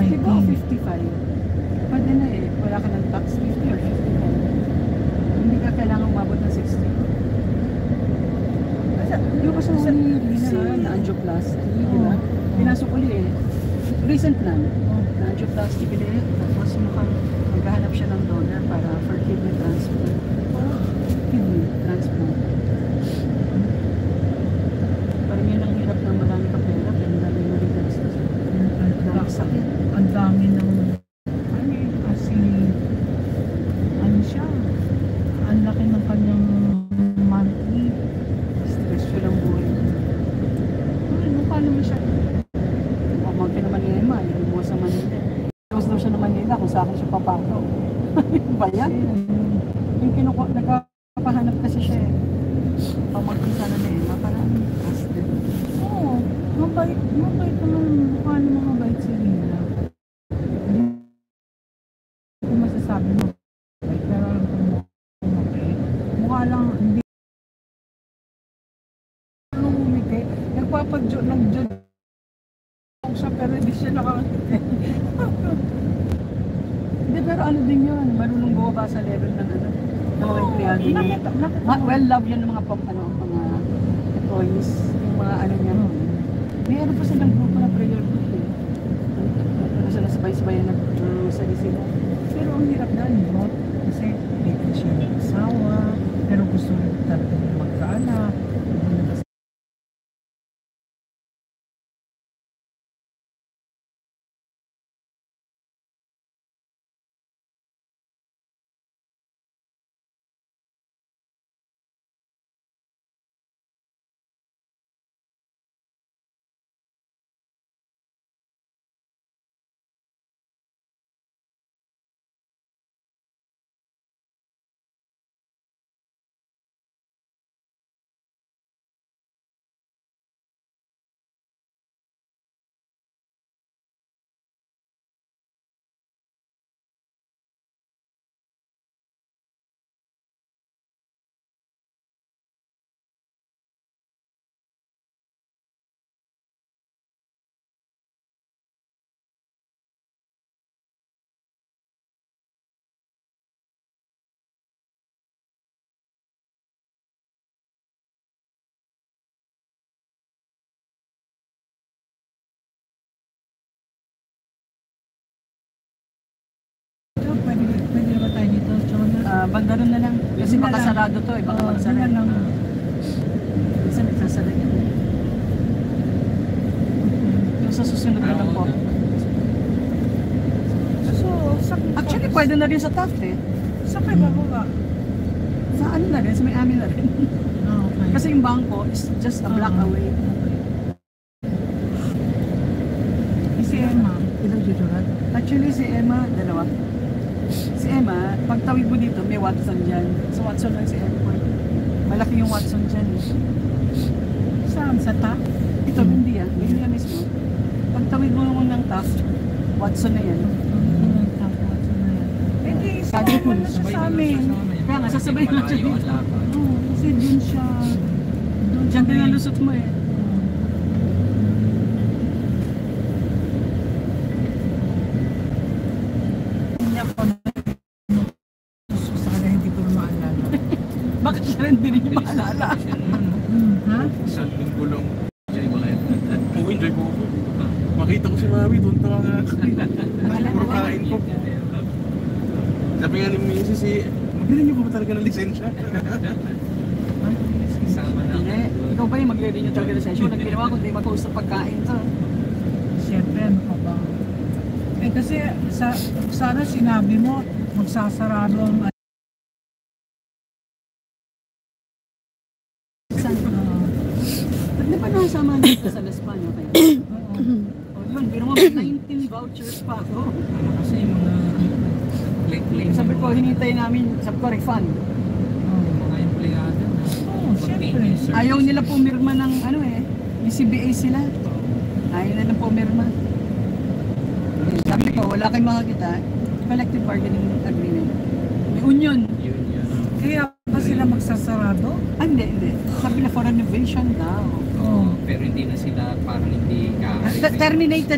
50 ba o 55? Pwede na eh. Wala ka ng tax 50 or 55. Hindi ka kailangan umabot ng 60. Yung kasi na angioplasty, di ba? Pinasok ulit eh. Recent na. Na angioplasty ulit. Tapos maghahanap siya ng donor para for kidney transplant. Kidney transplant. Parang yun ang hirap ng marami ka pera. Pero ang dami mo rin gastos. Ang sakit. Ang dami ng kasi ano siya, ang laki ng kanyang monthly. Stressful ang buhay. Ano, paano mo siya? Pamangkin naman ni Emma, yung mo sa Manila. Tapos daw siya na Manila kung sa akin siya papako. Ba yan? Yung nagpapahanap kasi siya eh. Pamangkin sana ni Emma, parang trusted. Oo, mabait naman, mukha naman mabait si Lina. Hindi ko masasabi mo mabait, pero alam ko mabait. Mukha lang, hindi nung umiti, nag-judge siya pero hindi siya nakakita. Hindi, pero ano din yun, marunong bumaba sa level ng ano, mga empleyado niya. Well, love yan ng mga employees, yung mga ano niya. Mayroon pa silang grupo na prayer group eh. Ano sila sabay-sabayan nag-rosary sila. Pero ang hirap na, no? Kasi hindi ko siya nag-asawa, pero gusto rin talaga magkaanak. Pwede ba tayo dito, Jonah? Bandaron na lang. Kasi Yun na baka lang. sarado to eh. Baka magsara. Yun na lang. Minsan nagsasara yan. Yung sa susunod na lang po. So, Actually, pwede na rin sa Taft eh. Sa kayo ba? Sa ano na rin, sa may-ami na rin. Okay. Kasi yung bangko is just a block away. Si Emma, ilang dito rin? Actually, si Emma, dalawa. Si Emma, pagtawid mo dito, may Watson dyan. So Watson lang si Emma. Malaki yung Watson dyan eh. Saan? Sa TAP? Ito, hindi Hindi mismo. Pagtawid mo naman ng Taft, Watson na yan. Hindi, sabi ko na siya sa amin. Kaya nga, sasabay na siya dito. Kasi dun siya. Diyan din ang lusot mo eh. Niya ko na sa kanya hindi ko maalala. Bakit siya rin din yung maalala? Ha? Isang linggo lang. Enjoy po ako. Makita ko si Mami, doon tawa nga ako. Puro kain ko. Sabi nga ni Mrs. Magaling niyo ba talaga ng lisensya? Hindi. Ikaw ba yung magre-renew talaga ng session? Ang ginawa ko, hindi mag-host ng pagkain to. Siyempre, ano ka ba? Eh kasi sana sinabi mo, magsasarado ang Ba't na ba nasama dito sa Las Palmas kayo? O yun, pero mo 19 vouchers pa ako. kasi yung mga Sabi ko, hinintay namin, sabi ko, refund. mga empleyado. Oo, siyempre. Ayaw nila pumirma ng ano eh, yung CBA sila. Ayaw nila pumirma. Sabi ko, wala kayong makakita, collective bargaining agreement. May union. Kaya ba sila magsasarado? Ah, hindi. Sabi na for renovation daw. Oo. Pero hindi na sila parang hindi Terminated